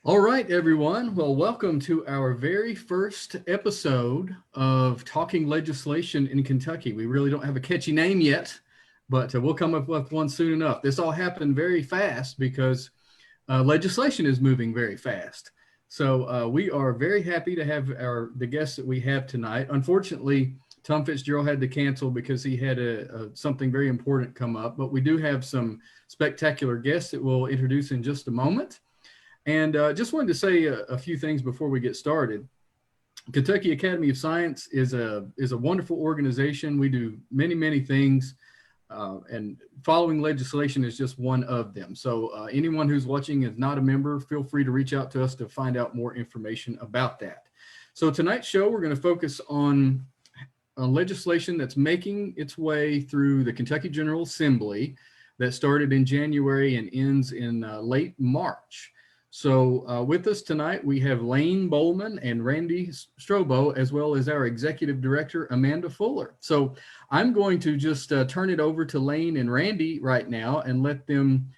All right, everyone. Well, welcome to our very first episode of Talking Legislation in Kentucky. We really don't have a catchy name yet, but we'll come up with one soon enough. This all happened very fast because legislation is moving very fast. So we are very happy to have the guests that we have tonight. Unfortunately, Tom Fitzgerald had to cancel because he had something very important come up, but we do have some spectacular guests that we'll introduce in just a moment. And just wanted to say a few things before we get started. Kentucky Academy of Science is a wonderful organization. We do many things, and following legislation is just one of them. So anyone who's watching is not a member, feel free to reach out to us to find out more information about that. So tonight's show, we're going to focus on legislation that's making its way through the Kentucky General Assembly that started in January and ends in late March. So with us tonight, we have Lane Boldman and Randy Strobo, as well as our executive director, Amanda Fuller. So I'm going to just turn it over to Lane and Randy right now and let them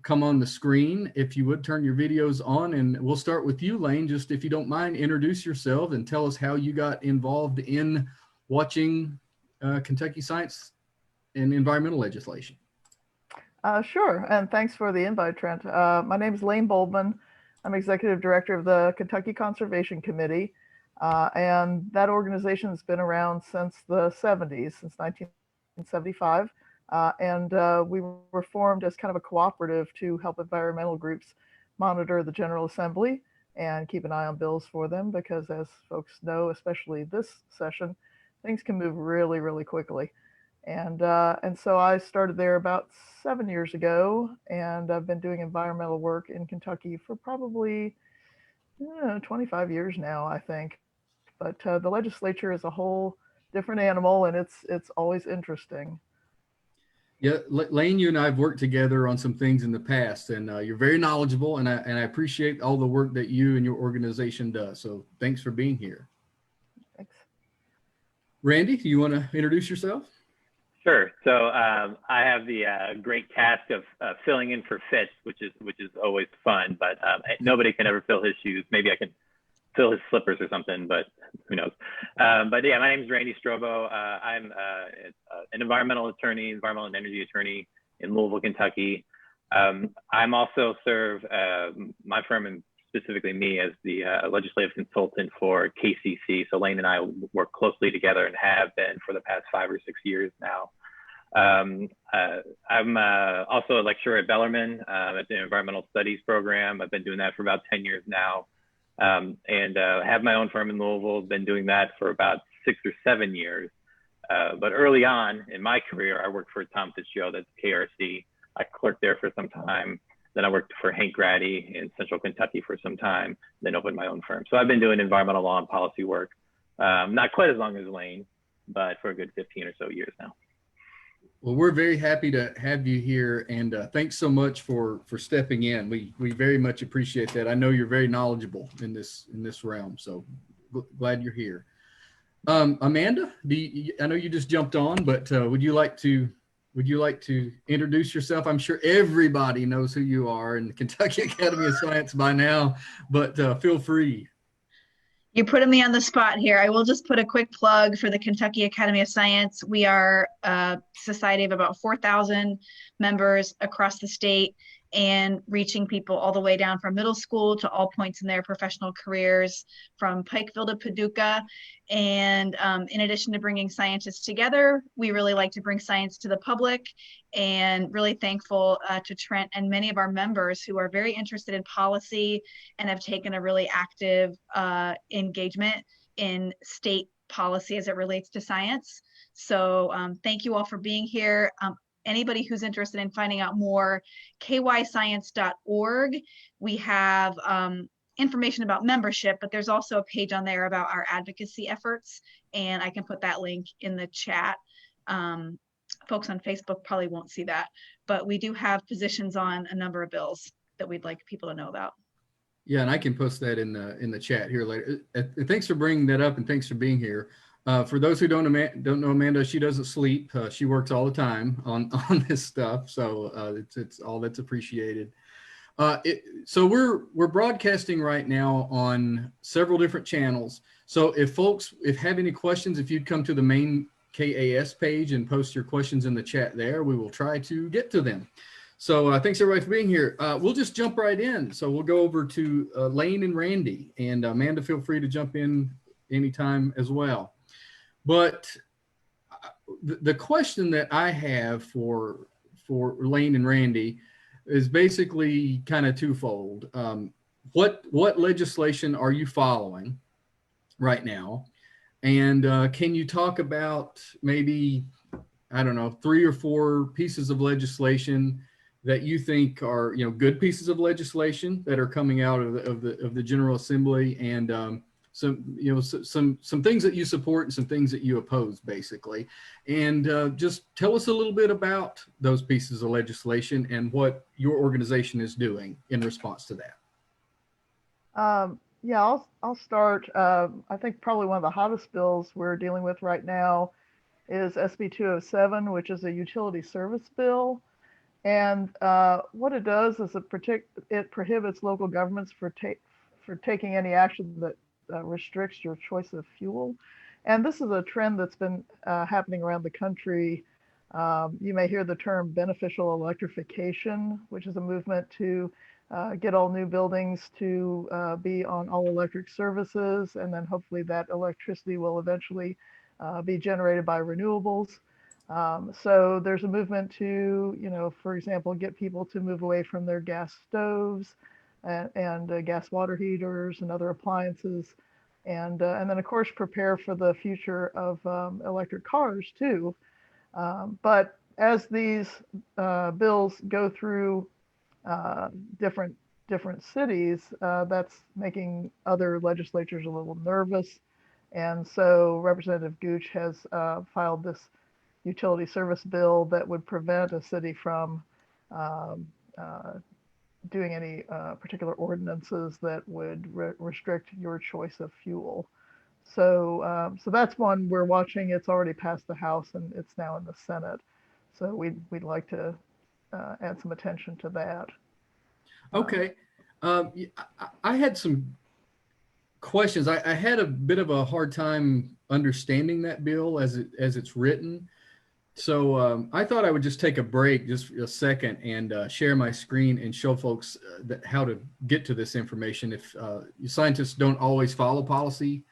come on the screen. If you would turn your videos on, and we'll start with you, Lane. Just if you don't mind, introduce yourself and tell us how you got involved in watching Kentucky science and environmental legislation. Sure, and thanks for the invite, Trent. My name is Lane Boldman. I'm executive director of the Kentucky Conservation Committee, and that organization has been around since the 70s, since 1975, and we were formed as kind of a cooperative to help environmental groups monitor the General Assembly and keep an eye on bills for them, because as folks know, especially this session, things can move really quickly. And so I started there about 7 years ago, and I've been doing environmental work in Kentucky for probably 25 years now, I think. But the legislature is a whole different animal, and it's always interesting. Yeah, Lane, you and I have worked together on some things in the past, and you're very knowledgeable, and I appreciate all the work that you and your organization does. So thanks for being here. Thanks. Randy, do you want to introduce yourself? Sure. So I have the great task of filling in for Fitz, which is always fun. But nobody can ever fill his shoes. Maybe I can fill his slippers or something, but who knows? But yeah, my name is Randy Strobo. I'm an environmental attorney, environmental and energy attorney in Louisville, Kentucky. I'm also serve my firm, and specifically me, as the legislative consultant for KCC. So Lane and I work closely together and have been for the past 5 or 6 years now. I'm also a lecturer at Bellarmine at the Environmental Studies program. I've been doing that for about 10 years now, and have my own firm in Louisville. Been doing that for about 6 or 7 years. But early on in my career, I worked for Tom Fitzgerald at KRC. I clerked there for some time. Then I worked for Hank Grady in Central Kentucky for some time, then opened my own firm. So I've been doing environmental law and policy work, not quite as long as Lane, but for a good 15 or so years now. Well, we're very happy to have you here, and thanks so much for stepping in. We very much appreciate that. I know you're very knowledgeable in this realm, so glad you're here. Amanda, I know you just jumped on, but would you like to introduce yourself? I'm sure everybody knows who you are in the Kentucky Academy of Science by now, but feel free. You're putting me on the spot here. I will just put a quick plug for the Kentucky Academy of Science. We are a society of about 4,000 members across the state, and reaching people all the way down from middle school to all points in their professional careers, from Pikeville to Paducah. And in addition to bringing scientists together, we really like to bring science to the public, and really thankful to Trent and many of our members who are very interested in policy and have taken a really active engagement in state policy as it relates to science. So thank you all for being here. Anybody who's interested in finding out more, kyscience.org. We have information about membership, but there's also a page on there about our advocacy efforts, and I can put that link in the chat. Folks on Facebook probably won't see that, but we do have positions on a number of bills that we'd like people to know about. Yeah, and I can post that in the chat here later. Thanks for bringing that up, and thanks for being here. For those who don't know Amanda, she doesn't sleep. She works all the time on this stuff, so it's all that's appreciated. So we're broadcasting right now on several different channels. So if folks have any questions, if you'd come to the main KAS page and post your questions in the chat there, we will try to get to them. So thanks everybody for being here. We'll just jump right in. So we'll go over to Lane and Randy, and Amanda, feel free to jump in anytime as well. But the question that I have for Lane and Randy is basically kind of twofold. What legislation are you following right now? And can you talk about maybe, I don't know, 3 or 4 pieces of legislation that you think are, good pieces of legislation that are coming out of the General Assembly, and some things that you support and some things that you oppose, basically. And just tell us a little bit about those pieces of legislation and what your organization is doing in response to that. Yeah, I'll start. I think probably one of the hottest bills we're dealing with right now is SB 207, which is a utility service bill. And what it does is it prohibits local governments for taking any action that restricts your choice of fuel. And this is a trend that's been happening around the country. You may hear the term beneficial electrification, which is a movement to get all new buildings to be on all electric services, and then hopefully that electricity will eventually be generated by renewables. So there's a movement to, for example, get people to move away from their gas stoves and gas water heaters and other appliances, and then of course prepare for the future of electric cars too. But as these bills go through different cities, that's making other legislatures a little nervous, and so Representative Gooch has filed this utility service bill that would prevent a city from doing any particular ordinances that would restrict your choice of fuel. So that's one we're watching. It's already passed the House and it's now in the Senate. So we'd like to add some attention to that. Okay. I had some questions. I had a bit of a hard time understanding that bill as it's written. So I thought I would just take a break just a second and share my screen and show folks how to get to this information. If scientists don't always follow policy,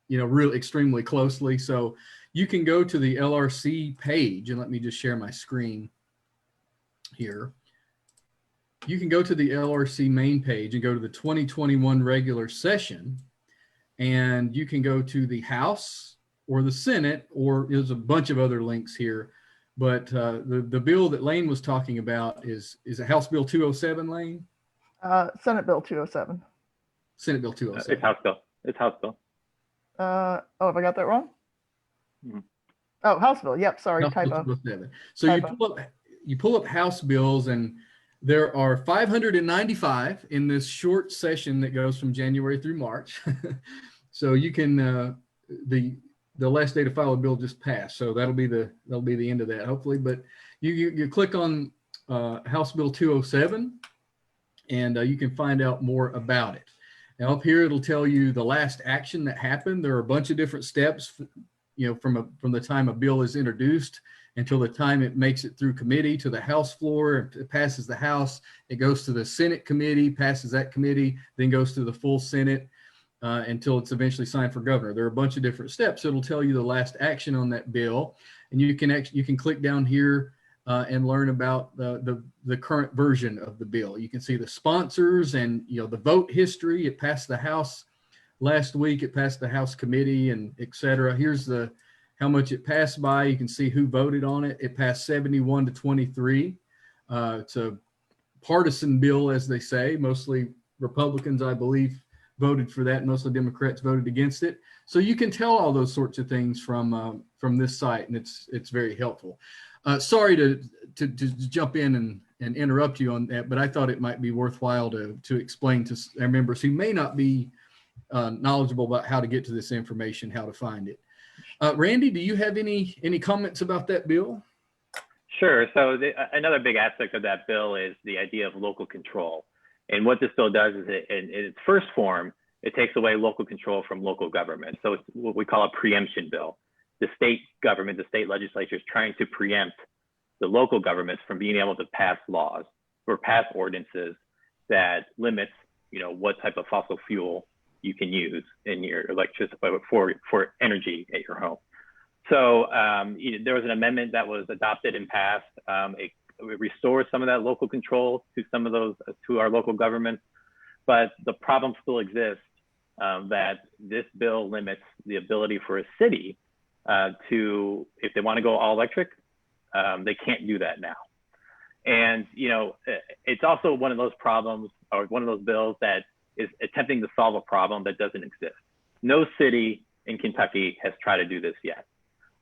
really extremely closely. So you can go to the LRC page, and let me just share my screen here. You can go to the LRC main page and go to the 2021 regular session, and you can go to the House or the Senate, or there's a bunch of other links here. But the bill that Lane was talking about is it House Bill 207, Lane? Senate Bill 207. Senate Bill 207. It's House Bill. It's House Bill. Oh, have I got that wrong? Mm-hmm. Oh, House Bill. Yep, sorry, House typo. Bill 207. So typo. you pull up House bills, and there are 595 in this short session that goes from January through March. So you can the last day to file a bill just passed, so that'll be the end of that, hopefully. But you click on House Bill 207, and you can find out more about it. Now up here it'll tell you the last action that happened. There are a bunch of different steps, from the time a bill is introduced until the time it makes it through committee to the House floor. It passes the House, it goes to the Senate committee, passes that committee, then goes to the full Senate. Until it's eventually signed for governor. There are a bunch of different steps. It'll tell you the last action on that bill, and you can click down here and learn about the current version of the bill. You can see the sponsors and the vote history. It passed the House last week. It passed the House committee and etc. Here's how much it passed by. You can see who voted on it. It passed 71 to 23. It's a partisan bill, as they say. Mostly Republicans, I believe, voted for that. Mostly Democrats voted against it. So you can tell all those sorts of things from this site, and it's very helpful. Sorry to jump in and interrupt you on that, but I thought it might be worthwhile to explain to our members who may not be knowledgeable about how to get to this information, how to find it. Randy, do you have any comments about that bill? Sure. So another big aspect of that bill is the idea of local control. And what this bill does is in its first form, it takes away local control from local government. So it's what we call a preemption bill. The state government, the state legislature is trying to preempt the local governments from being able to pass laws or pass ordinances that limits, what type of fossil fuel you can use in your electricity for energy at your home. So there was an amendment that was adopted and passed. It restores some of that local control to some of those, to our local governments, but the problem still exists that this bill limits the ability for a city to, if they want to go all electric, they can't do that now. And, it's also one of those problems or one of those bills that is attempting to solve a problem that doesn't exist. No city in Kentucky has tried to do this yet.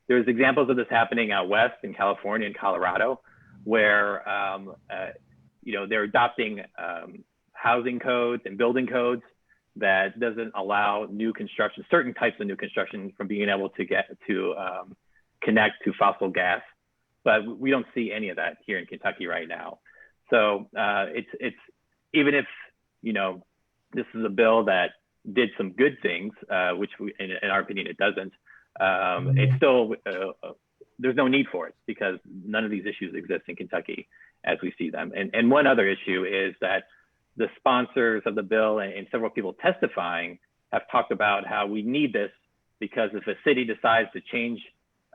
There's examples of this happening out west in California and Colorado, where they're adopting housing codes and building codes that doesn't allow new construction, certain types of new construction, from being able to get to connect to fossil gas. But we don't see any of that here in Kentucky right now. So it's even if this is a bill that did some good things, which in our opinion it doesn't. It's still, there's no need for it because none of these issues exist in Kentucky as we see them. And one other issue is that the sponsors of the bill and several people testifying have talked about how we need this because if a city decides to change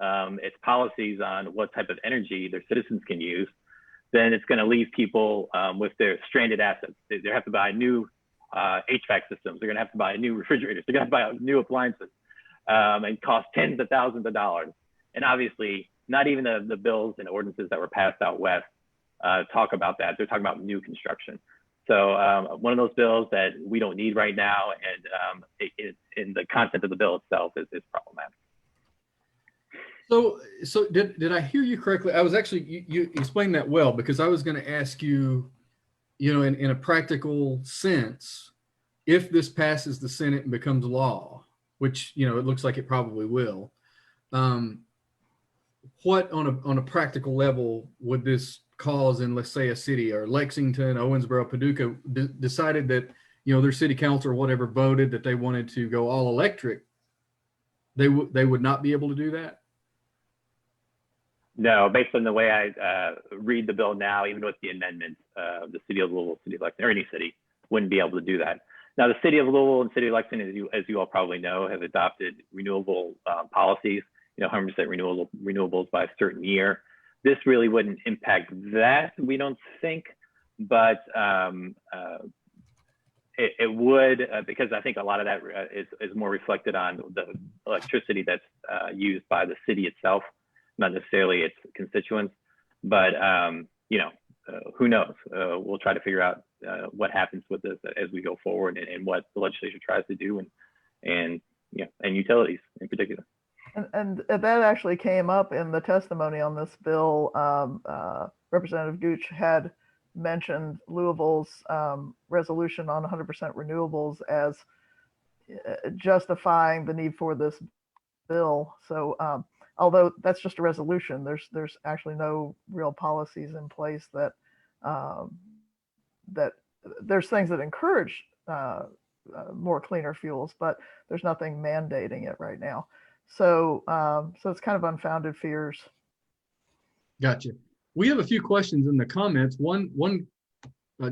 its policies on what type of energy their citizens can use, then it's going to leave people with their stranded assets. They have to buy new HVAC systems. They're going to have to buy new refrigerators. They're going to buy new appliances. And cost tens of thousands of dollars. And obviously, not even the bills and ordinances that were passed out west talk about that. They're talking about new construction. So one of those bills that we don't need right now, and in the content of the bill itself is problematic. So did I hear you correctly? I was actually, you explained that well, because I was going to ask you, in a practical sense, if this passes the Senate and becomes law, which, it looks like it probably will. What on a practical level would this cause in, let's say, a city or Lexington, Owensboro, Paducah decided that, their city council or whatever voted that they wanted to go all electric? They would not be able to do that? No, based on the way I read the bill now, even with the amendment, the city of Louisville, city of Lexington, or any city wouldn't be able to do that. Now, the city of Louisville and city of Lexington, as you all probably know, have adopted renewable policies, 100% renewables by a certain year. This really wouldn't impact that, we don't think, but it would, because I think a lot of that is more reflected on the electricity that's used by the city itself, not necessarily its constituents. But, who knows? We'll try to figure out what happens with this as we go forward and what the legislature tries to do and utilities in particular. And that actually came up in the testimony on this bill. Representative Gooch had mentioned Louisville's resolution on 100% renewables as justifying the need for this bill. So although that's just a resolution, there's actually no real policies in place that that there's things that encourage more cleaner fuels, but there's nothing mandating it right now. So so it's kind of unfounded fears. Gotcha. We have a few questions in the comments. One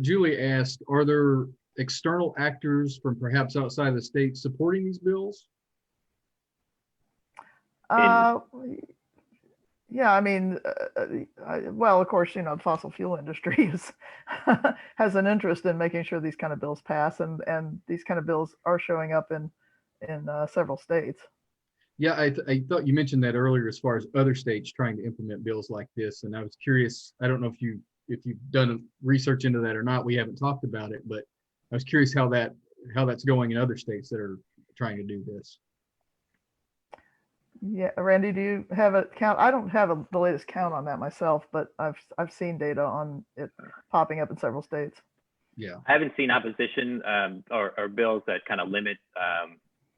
Julie asked, are there external actors from perhaps outside the state supporting these bills? Yeah, I mean, well, of course, the fossil fuel industry has an interest in making sure these kind of bills pass, and these kind of bills are showing up in several states. Yeah, I thought you mentioned that earlier as far as other states trying to implement bills like this, and I was curious. I don't know if you've done research into that or not. We haven't talked about it, but I was curious how that's going in other states that are trying to do this. Yeah, Randy, do you have a count? I don't have the latest count on that myself, but I've seen data on it popping up in several states. Yeah, I haven't seen opposition or bills that kind of limit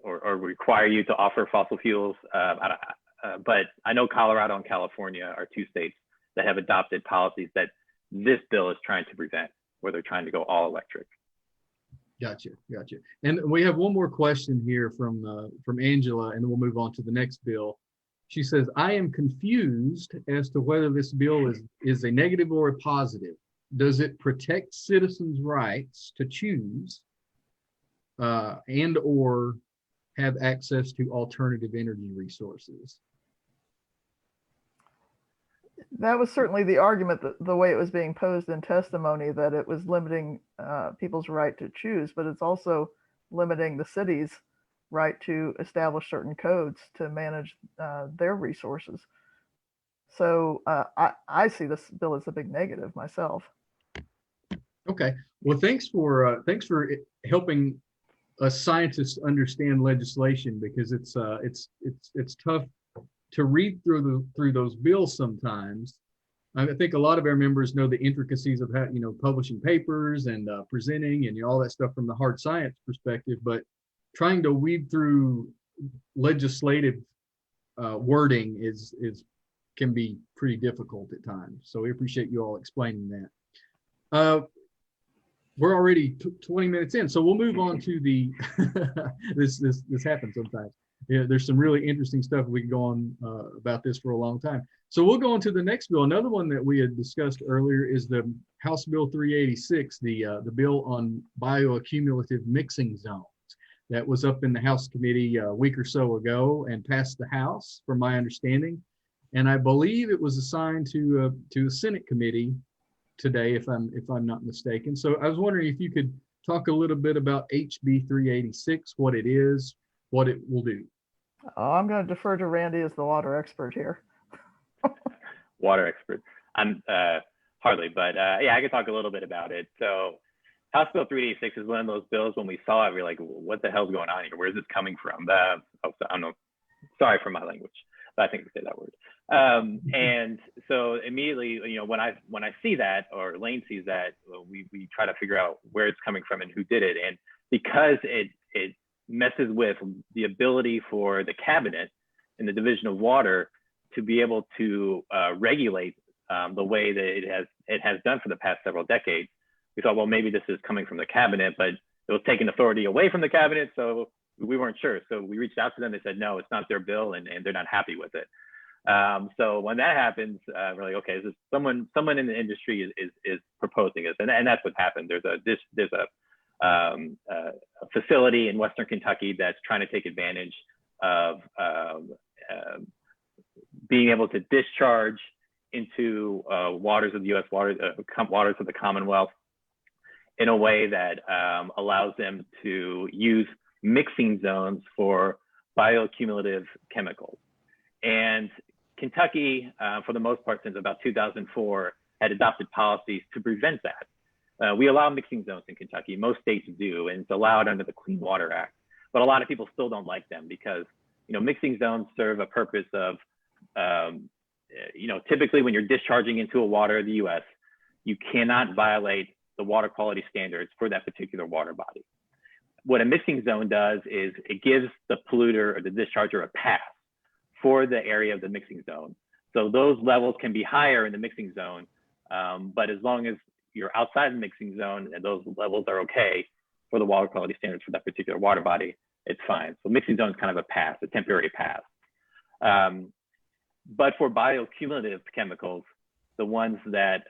or require you to offer fossil fuels. But I know Colorado and California are two states that have adopted policies that this bill is trying to prevent, where they're trying to go all electric. Gotcha. And we have one more question here from Angela, and then we'll move on to the next bill. She says, I am confused as to whether this bill is a negative or a positive. Does it protect citizens' rights to choose and or have access to alternative energy resources? That was certainly the argument, the way it was being posed in testimony, that it was limiting people's right to choose, but it's also limiting the city's right to establish certain codes to manage their resources. So I see this bill as a big negative myself. Okay. Well, thanks for helping us scientists understand legislation, because it's tough to read through those bills sometimes. I think a lot of our members know the intricacies of how, publishing papers and presenting and all that stuff from the hard science perspective, but trying to weed through legislative wording can be pretty difficult at times. So we appreciate you all explaining that. We're already 20 minutes in, so we'll move on to the this happens sometimes. Yeah, there's some really interesting stuff. We can go on about this for a long time. So we'll go on to the next bill. Another one that we had discussed earlier is the House Bill 386, the bill on bioaccumulative mixing zones. That was up in the House committee a week or so ago and passed the House, from my understanding. And I believe it was assigned to the Senate committee today, if I'm not mistaken. So I was wondering if you could talk a little bit about HB 386, what it is, what it will do. Oh, I'm going to defer to Randy as the water expert here. Water expert. I'm hardly, but yeah, I could talk a little bit about it. So House Bill 386 is one of those bills, when we saw it, we were like, what the hell's going on here? Where's this coming from? I don't know. Sorry for my language, but I think we say that word. And so immediately, when I see that, or Lane sees that, we try to figure out where it's coming from and who did it. And because it messes with the ability for the cabinet and the Division of Water to be able to regulate the way that it has done for the past several decades, we thought, well, maybe this is coming from the cabinet, but it was taking authority away from the cabinet, so we weren't sure. So we reached out to them. They said, no, it's not their bill, and they're not happy with it. So when that happens, we're like, okay, this is someone in the industry is proposing this, and that's what happened. There's a facility in Western Kentucky that's trying to take advantage of being able to discharge into waters of the U.S. waters of the Commonwealth in a way that allows them to use mixing zones for bioaccumulative chemicals. And Kentucky, for the most part, since about 2004, had adopted policies to prevent that. We allow mixing zones in Kentucky. Most states do, and it's allowed under the Clean Water Act. But a lot of people still don't like them because, mixing zones serve a purpose of, typically when you're discharging into a water of the U.S., you cannot violate the water quality standards for that particular water body. What a mixing zone does is it gives the polluter or the discharger a pass for the area of the mixing zone. So those levels can be higher in the mixing zone, but as long as you're outside the mixing zone and those levels are okay for the water quality standards for that particular water body, it's fine. So mixing zone is kind of a pass, a temporary pass. But for bioaccumulative chemicals, the ones that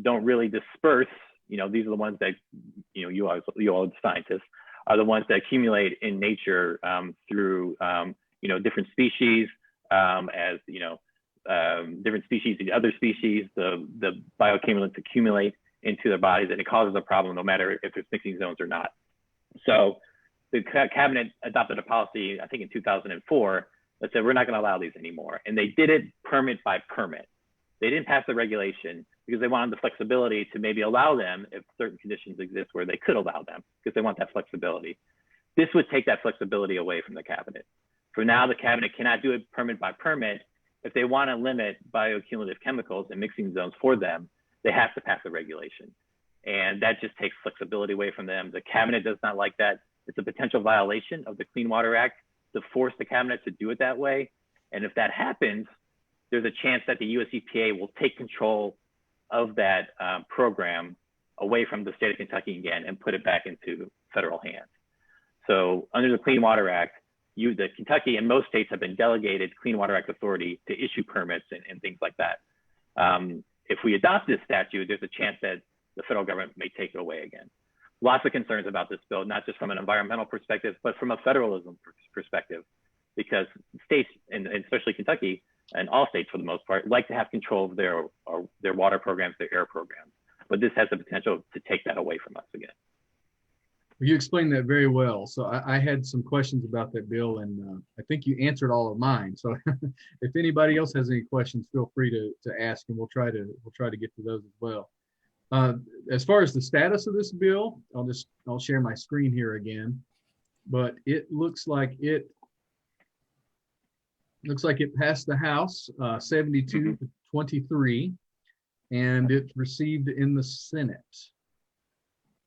don't really disperse, these are the ones that, you all the scientists, are the ones that accumulate in nature through, different species, different species eat other species, the bioaccumulates accumulate into their bodies, and it causes a problem no matter if there's mixing zones or not. So the cabinet adopted a policy, I think in 2004, that said, we're not gonna allow these anymore. And they did it permit by permit. They didn't pass the regulation because they wanted the flexibility to maybe allow them if certain conditions exist where they could allow them, because they want that flexibility. This would take that flexibility away from the cabinet. For now, the cabinet cannot do it permit by permit. If they want to limit bioaccumulative chemicals and mixing zones for them, they have to pass a regulation. And that just takes flexibility away from them. The cabinet does not like that. It's a potential violation of the Clean Water Act to force the cabinet to do it that way. And if that happens, there's a chance that the US EPA will take control of that program away from the state of Kentucky again and put it back into federal hands. So under the Clean Water Act, the Kentucky and most states have been delegated Clean Water Act authority to issue permits and things like that. If we adopt this statute, there's a chance that the federal government may take it away again. Lots of concerns about this bill, not just from an environmental perspective, but from a federalism perspective, because states, and especially Kentucky, and all states for the most part, like to have control of their water programs, their air programs. But this has the potential to take that away from us again. You explained that very well. So I had some questions about that bill, and I think you answered all of mine. So if anybody else has any questions, feel free to ask, and we'll try to get to those as well. As far as the status of this bill, I'll share my screen here again, but it looks like it passed the House 72 to 23, and it received in the Senate.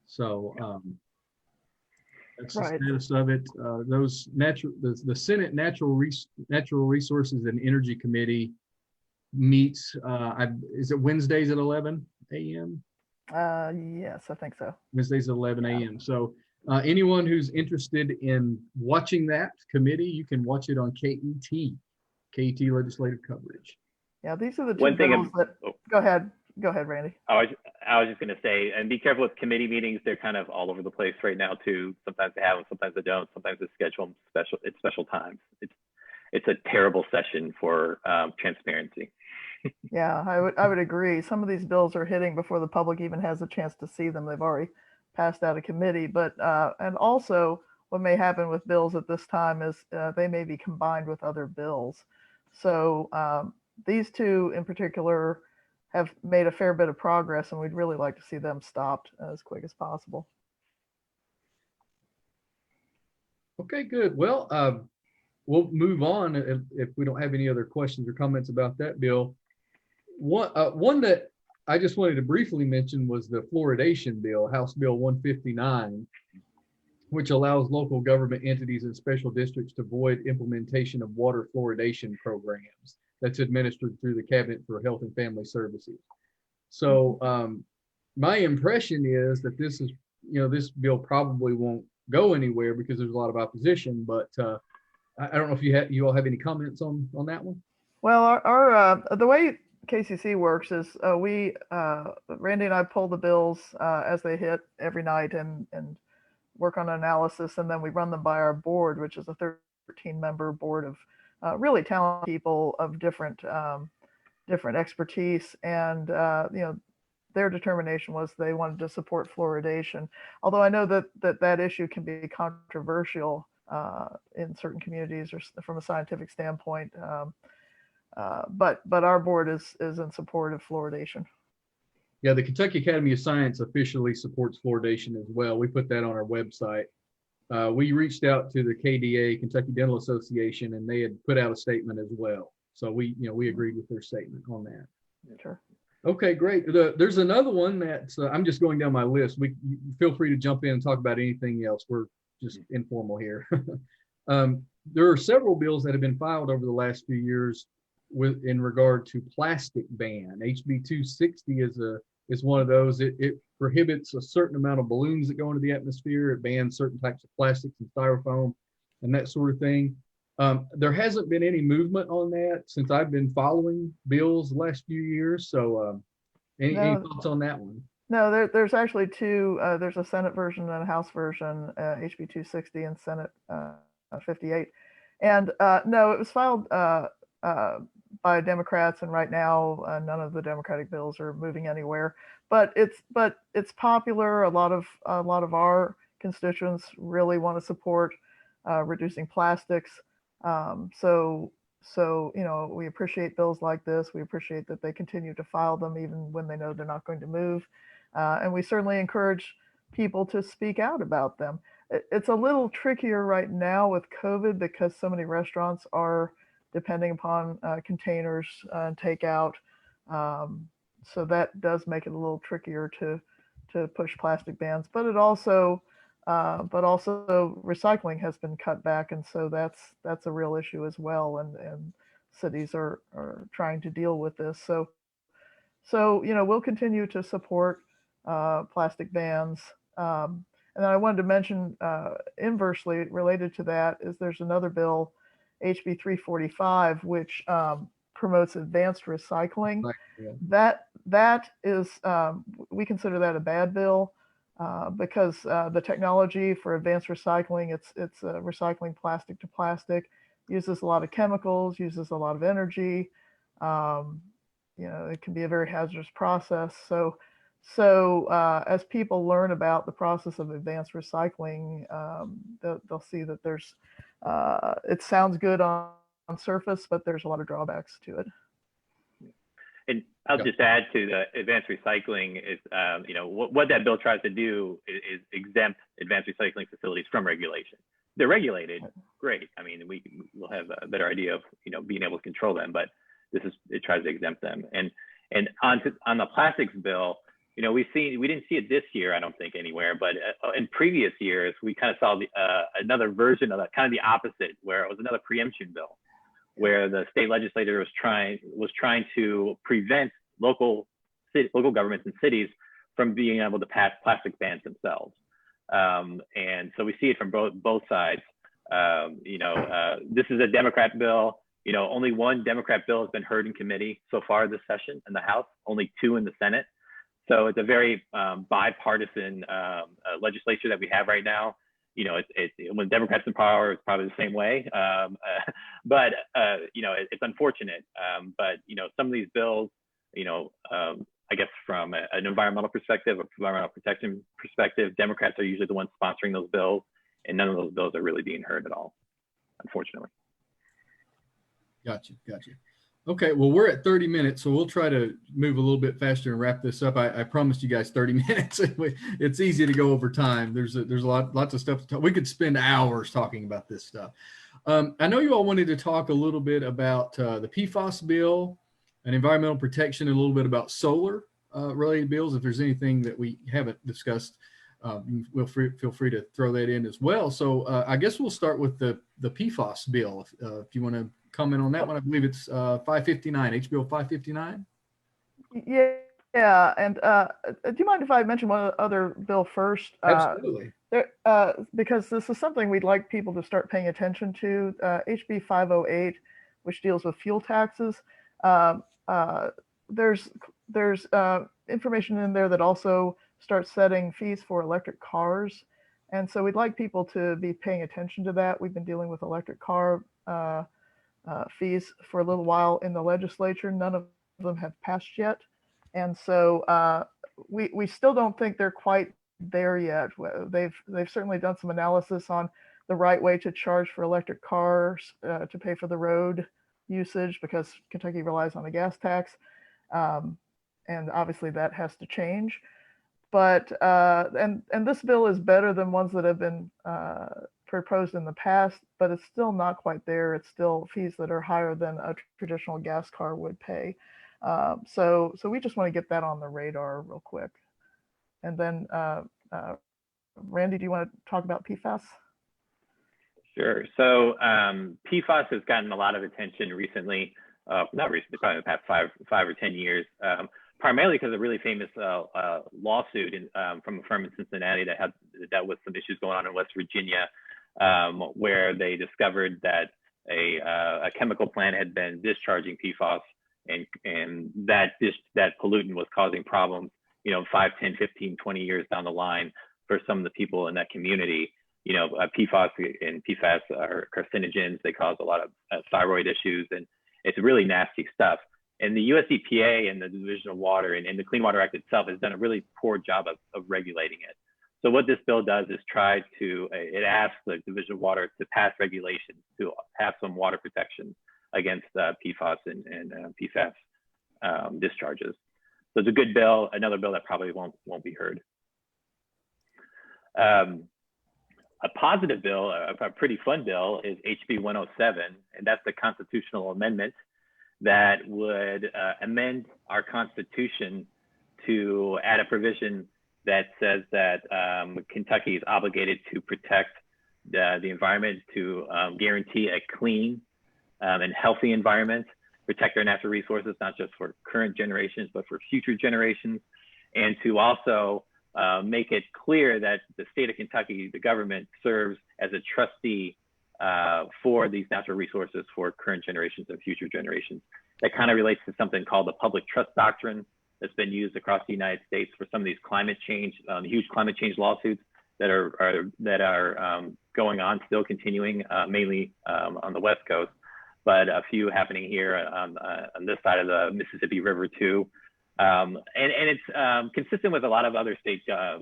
So that's the status of it. The Senate Natural Resources and Energy Committee meets. Is it Wednesdays at 11 a.m.? Yes, I think so. Wednesdays at 11 a.m. So anyone who's interested in watching that committee, you can watch it on KET legislative coverage. Yeah, these are the two bills that. Go ahead, Randy. I was just going to say, and be careful with committee meetings. They're kind of all over the place right now too. Sometimes they have them, sometimes they don't. Sometimes they schedule them at special times. It's a terrible session for transparency. Yeah, I would agree. Some of these bills are hitting before the public even has a chance to see them. They've already passed out of committee. But and also what may happen with bills at this time is they may be combined with other bills. So these two in particular have made a fair bit of progress, and we'd really like to see them stopped as quick as possible. Okay, good. Well, we'll move on if we don't have any other questions or comments about that bill. One that I just wanted to briefly mention was the fluoridation bill, House Bill 159, which allows local government entities and special districts to void implementation of water fluoridation programs that's administered through the Cabinet for Health and Family Services. So my impression is that this bill probably won't go anywhere because there's a lot of opposition, but I don't know if you all have any comments on that one. Well, our the way KCC works is Randy and I pull the bills as they hit every night and work on analysis, and then we run them by our board, which is a 13-member board of really talented people of different expertise, and their determination was they wanted to support fluoridation. Although I know that issue can be controversial in certain communities or from a scientific standpoint. But our board is in support of fluoridation. Yeah, the Kentucky Academy of Science officially supports fluoridation as well. We put that on our website. We reached out to the KDA, Kentucky Dental Association, and they had put out a statement as well. So we agreed with their statement on that. Sure. Okay, great. There's another one that I'm just going down my list. You feel free to jump in and talk about anything else. We're just informal here. There are several bills that have been filed over the last few years in regard to plastic ban. HB 260 is one of those. It prohibits a certain amount of balloons that go into the atmosphere. It bans certain types of plastics and styrofoam and that sort of thing. There hasn't been any movement on that since I've been following bills the last few years. So any thoughts on that one? No, there's actually two. There's a Senate version and a House version, HB 260 and Senate 58. And no, it was filed by Democrats, and right now none of the Democratic bills are moving anywhere. But it's popular. A lot of our constituents really want to support reducing plastics. So we appreciate bills like this. We appreciate that they continue to file them even when they know they're not going to move. And we certainly encourage people to speak out about them. It's a little trickier right now with COVID because so many restaurants are depending upon containers and takeout. So that does make it a little trickier to push plastic bans, but also recycling has been cut back. And so that's a real issue as well. And cities are trying to deal with this. So we'll continue to support plastic bans. And then I wanted to mention, inversely related to that, is there's another bill, HB 345, which promotes advanced recycling. Right, yeah. That is, we consider that a bad bill because the technology for advanced recycling, it's recycling plastic to plastic, uses a lot of chemicals, uses a lot of energy. It can be a very hazardous process. So as people learn about the process of advanced recycling, they'll see that it sounds good on surface, but there's a lot of drawbacks to it. And I'll just add to the advanced recycling is, what that bill tries to do is exempt advanced recycling facilities from regulation. They're regulated, great. I mean, we'll have a better idea of, being able to control them, but it tries to exempt them. And on the plastics bill, we didn't see it this year, I don't think anywhere, but in previous years, we kind of saw another version of that, kind of the opposite, where it was another preemption bill, where the state legislature was trying to prevent local governments and cities from being able to pass plastic bans themselves. And so we see it from both sides. This is a Democrat bill. Only one Democrat bill has been heard in committee so far this session in the House, only 2 in the Senate. So it's a very bipartisan legislature that we have right now. When Democrats in power, it's probably the same way. But it's unfortunate. But some of these bills, I guess from an environmental perspective, or environmental protection perspective, Democrats are usually the ones sponsoring those bills, and none of those bills are really being heard at all, unfortunately. Gotcha. Okay, well, we're at 30 minutes, so we'll try to move a little bit faster and wrap this up. I promised you guys 30 minutes. It's easy to go over time. There's lots of stuff to talk. We could spend hours talking about this stuff. I know you all wanted to talk a little bit about the PFAS bill and environmental protection, and a little bit about solar related bills. If there's anything that we haven't discussed, feel free to throw that in as well. So I guess we'll start with the PFAS bill. If you want to comment on that one, I believe it's 559, HB 559. Yeah, and do you mind if I mention one other bill first? Absolutely. Because this is something we'd like people to start paying attention to. HB 508, which deals with fuel taxes. There's information in there that also starts setting fees for electric cars, and so we'd like people to be paying attention to that. We've been dealing with electric car fees for a little while in the legislature. None of them have passed yet, and so we still don't think they're quite there yet. They've certainly done some analysis on the right way to charge for electric cars to pay for the road usage, because Kentucky relies on a gas tax, and obviously that has to change. But and this bill is better than ones that have been proposed in the past, but it's still not quite there. It's still fees that are higher than a traditional gas car would pay. So we just want to get that on the radar real quick. And then Randy, do you want to talk about PFAS? Sure. So PFAS has gotten a lot of attention recently, not recently, probably in the past five or 10 years, primarily because of a really famous lawsuit from a firm in Cincinnati that dealt with some issues going on in West Virginia, where they discovered that a chemical plant had been discharging PFAS, and that pollutant was causing problems, 5, 10, 15, 20 years down the line for some of the people in that community. PFAS and PFAS are carcinogens. They cause a lot of thyroid issues, and it's really nasty stuff. And the US EPA and the Division of Water and the Clean Water Act itself has done a really poor job of regulating it. So what this bill does is it asks the Division of Water to pass regulations to have some water protection against PFAS and PFAS discharges. So it's a good bill, another bill that probably won't be heard. A positive bill, a pretty fun bill, is HB 107, and that's the constitutional amendment that would amend our Constitution to add a provision that says that Kentucky is obligated to protect the environment, to guarantee a clean and healthy environment, protect our natural resources, not just for current generations, but for future generations, and to also make it clear that the state of Kentucky, the government, serves as a trustee for these natural resources for current generations and future generations. That kind of relates to something called the public trust doctrine that's been used across the United States for some of these climate change, huge climate change lawsuits that are going on, still continuing, mainly on the West Coast, but a few happening here on this side of the Mississippi River too. And it's consistent with a lot of other state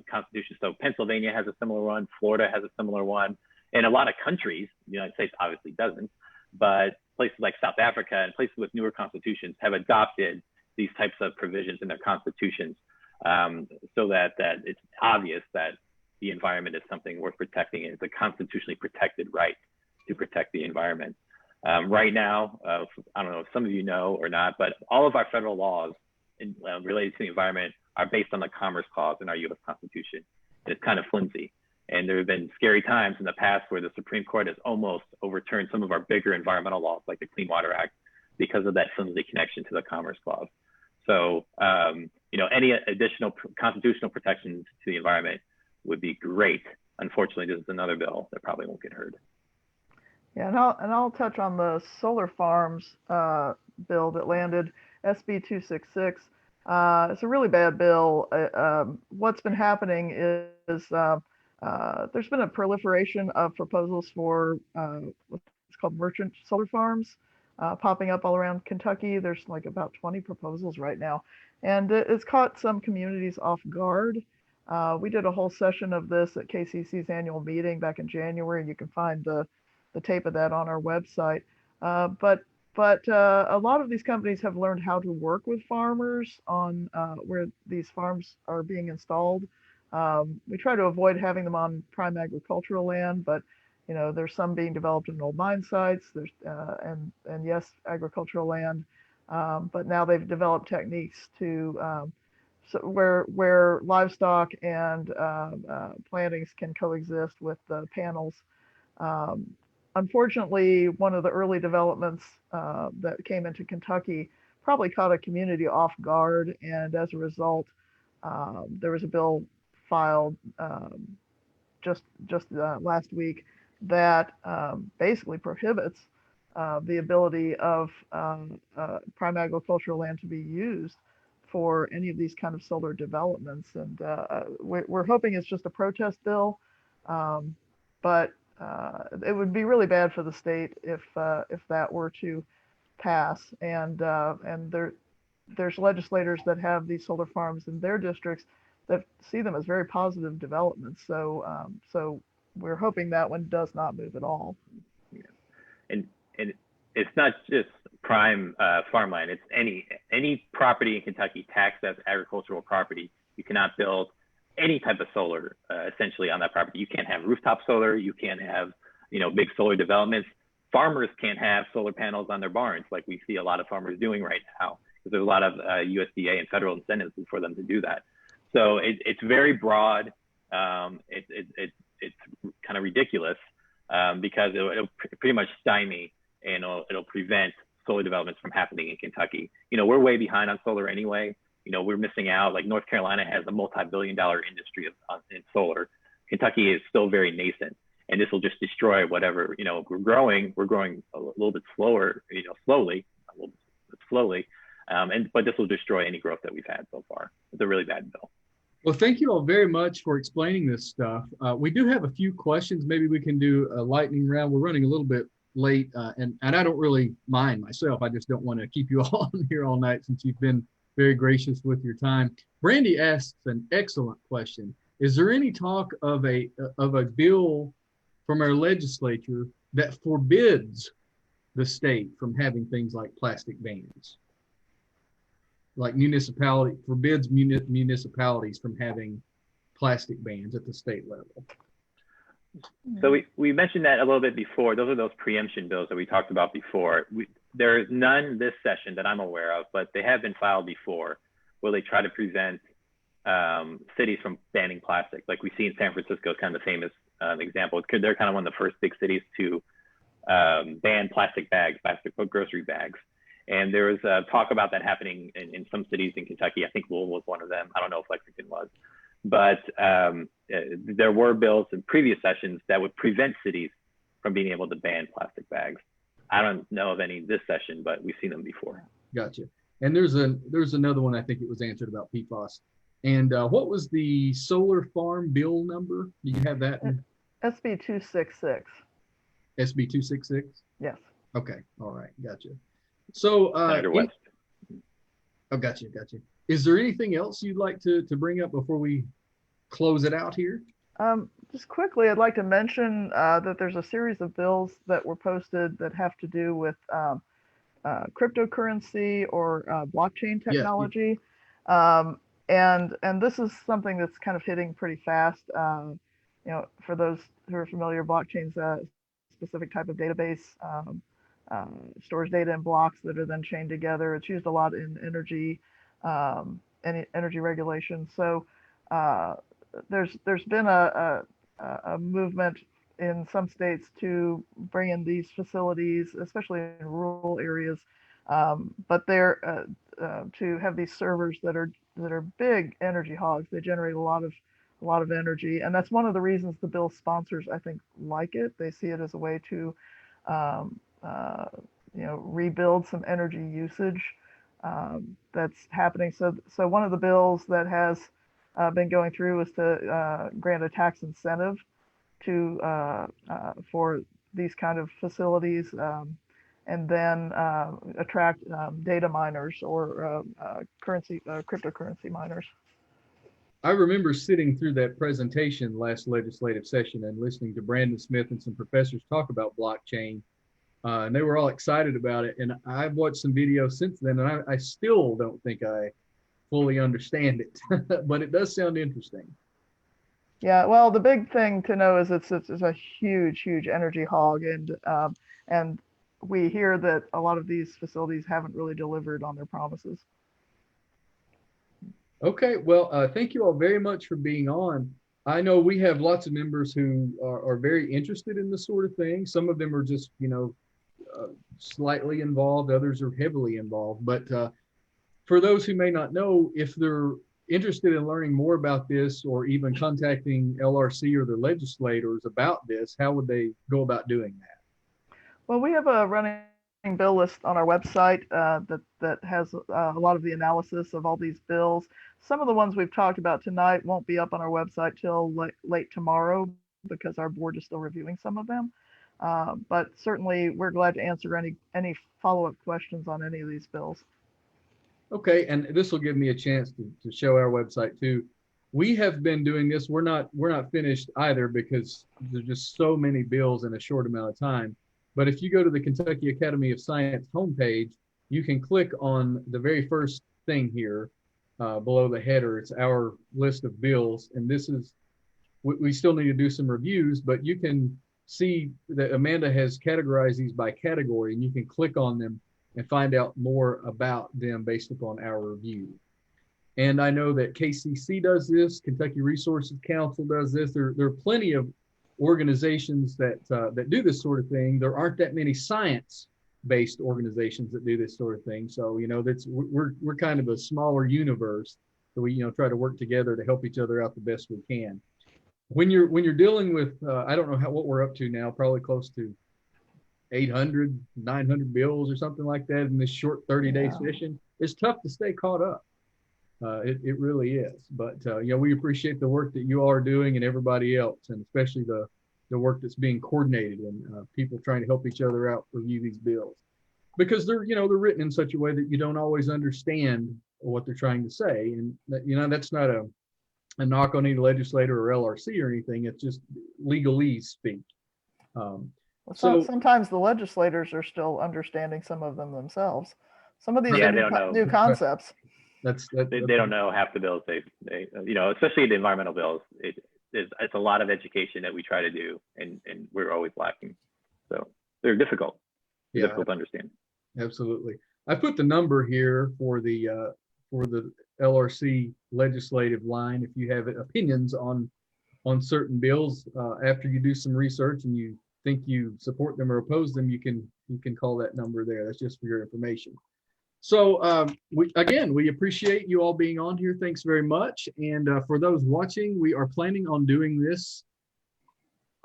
constitutions. So Pennsylvania has a similar one, Florida has a similar one, and a lot of countries, the United States obviously doesn't, but places like South Africa and places with newer constitutions have adopted these types of provisions in their constitutions, so that it's obvious that the environment is something worth protecting. It's a constitutionally protected right to protect the environment. Right now, I don't know if some of you know or not, but all of our federal laws related to the environment are based on the Commerce Clause in our U.S. Constitution. And it's kind of flimsy. And there have been scary times in the past where the Supreme Court has almost overturned some of our bigger environmental laws, like the Clean Water Act, because of that flimsy connection to the Commerce Clause. So, any additional constitutional protections to the environment would be great. Unfortunately, this is another bill that probably won't get heard. Yeah, and I'll touch on the solar farms bill that landed, SB 266. It's a really bad bill. What's been happening is there's been a proliferation of proposals for what's called merchant solar farms popping up all around Kentucky. There's like about 20 proposals right now, and it's caught some communities off guard. We did a whole session of this at KCC's annual meeting back in January, and you can find the tape of that on our website. But a lot of these companies have learned how to work with farmers on where these farms are being installed. We try to avoid having them on prime agricultural land, but there's some being developed in old mine sites. There's and yes, agricultural land, but now they've developed techniques to so where livestock and plantings can coexist with the panels. Unfortunately, one of the early developments that came into Kentucky probably caught a community off guard, and as a result, there was a bill filed just last week that basically prohibits the ability of prime agricultural land to be used for any of these kind of solar developments. And we're hoping it's just a protest bill, but it would be really bad for the state if that were to pass. And there's legislators that have these solar farms in their districts that see them as very positive developments. So we're hoping that one does not move at all. Yeah. And it's not just prime farmland. It's any property in Kentucky taxed as agricultural property. You cannot build any type of solar essentially on that property. You can't have rooftop solar. You can't have big solar developments. Farmers can't have solar panels on their barns like we see a lot of farmers doing right now, because there's a lot of USDA and federal incentives for them to do that. So it's very broad. It's kind of ridiculous because it'll pretty much stymie and it'll prevent solar developments from happening in Kentucky. We're way behind on solar anyway. We're missing out. Like North Carolina has a multi-billion-dollar industry in solar. Kentucky is still very nascent, and this will just destroy whatever. We're growing a little bit slower, slowly, but this will destroy any growth that we've had so far. It's a really bad bill. Well, thank you all very much for explaining this stuff. We do have a few questions. Maybe we can do a lightning round. We're running a little bit late, and I don't really mind myself. I just don't want to keep you all on here all night since you've been very gracious with your time. Brandy asks an excellent question. Is there any talk of a bill from our legislature that forbids the state from having things like plastic bans? Like forbids municipalities from having plastic bans at the state level. So we mentioned that a little bit before. Those are those preemption bills that we talked about before. There is none this session that I'm aware of, but they have been filed before where they try to prevent cities from banning plastic. Like we see in San Francisco, kind of the famous example. They're kind of one of the first big cities to ban plastic bags, plastic grocery bags. And there was talk about that happening in some cities in Kentucky. I think Louisville was one of them. I don't know if Lexington was. But there were bills in previous sessions that would prevent cities from being able to ban plastic bags. I don't know of any this session, but we've seen them before. Gotcha. And there's another one, I think it was answered about PFAS. And what was the solar farm bill number? Do you have that? SB 266. SB 266? Yes. Okay. All right. Gotcha. So, Senator West. Oh, gotcha. Is there anything else you'd like to bring up before we close it out here? Just quickly, I'd like to mention that there's a series of bills that were posted that have to do with cryptocurrency or blockchain technology. Yes. And this is something that's kind of hitting pretty fast. For those who are familiar, blockchain's a specific type of database, stores data in blocks that are then chained together. It's used a lot in energy regulation. So there's been a movement in some states to bring in these facilities, especially in rural areas, but they're to have these servers that are big energy hogs. They generate a lot of energy, and that's one of the reasons the bill sponsors, I think, like it. They see it as a way to rebuild some energy usage that's happening. So one of the bills that has been going through is to grant a tax incentive to for these kind of facilities, and then attract data miners or cryptocurrency miners. I remember sitting through that presentation last legislative session and listening to Brandon Smith and some professors talk about blockchain, and they were all excited about it. And I've watched some videos since then, and I still don't think I fully understand it, but it does sound interesting. Yeah, well, the big thing to know is it's a huge energy hog, and we hear that a lot of these facilities haven't really delivered on their promises. Okay, well, thank you all very much for being on. I know we have lots of members who are very interested in this sort of thing. Some of them are just, slightly involved. Others are heavily involved. But for those who may not know, if they're interested in learning more about this or even contacting LRC or their legislators about this, how would they go about doing that? Well, we have a running bill list on our website that has a lot of the analysis of all these bills. Some of the ones we've talked about tonight won't be up on our website till late tomorrow because our board is still reviewing some of them. But certainly we're glad to answer any follow-up questions on any of these bills. Okay, and this will give me a chance to show our website too. We have been doing this. We're not finished either because there's just so many bills in a short amount of time. But if you go to the Kentucky Academy of Science homepage, you can click on the very first thing here below the header. It's our list of bills, and this is we still need to do some reviews, but you can see that Amanda has categorized these by category, and you can click on them and find out more about them based upon our review. And I know that KCC does this, Kentucky Resources Council does this. There are plenty of organizations that do this sort of thing. There aren't that many science-based organizations that do this sort of thing. So, we're kind of a smaller universe. So we, try to work together to help each other out the best we can. When you're dealing with, I don't know what we're up to now, probably close to 800, 900 bills or something like that in this short 30-day session, it's tough to stay caught up. It really is. But, we appreciate the work that you all are doing and everybody else, and especially the work that's being coordinated and people trying to help each other out review these bills. Because they're written in such a way that you don't always understand what they're trying to say. And, that's not a knock on any legislator or LRC or anything. It's just legalese speak. Sometimes the legislators are still understanding some of them themselves. Some of these are new concepts. They don't know half the bills. They especially the environmental bills. It's a lot of education that we try to do, and we're always lacking. So they're difficult. Difficult to understand. Absolutely. I put the number here for the LRC legislative line. If you have opinions on certain bills after you do some research and you think you support them or oppose them, you can call that number there. That's just for your information. So we appreciate you all being on here. Thanks very much. And for those watching, we are planning on doing this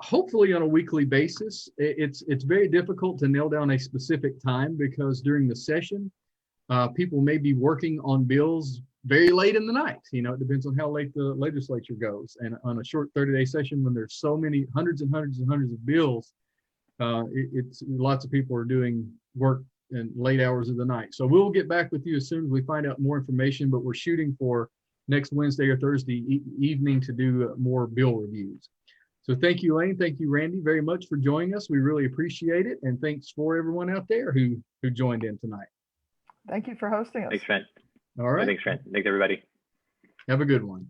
hopefully on a weekly basis. It's very difficult to nail down a specific time because during the session, people may be working on bills very late in the night. You know, it depends on how late the legislature goes. And on a short 30-day session, when there's so many hundreds and hundreds and hundreds of bills, it's lots of people are doing work in late hours of the night. So we'll get back with you as soon as we find out more information, but we're shooting for next Wednesday or Thursday evening to do more bill reviews. So thank you, Lane. Thank you, Randy, very much for joining us. We really appreciate it. And thanks for everyone out there who joined in tonight. Thank you for hosting us. Thanks, Trent. All right. Thanks, Trent. Thanks, everybody. Have a good one.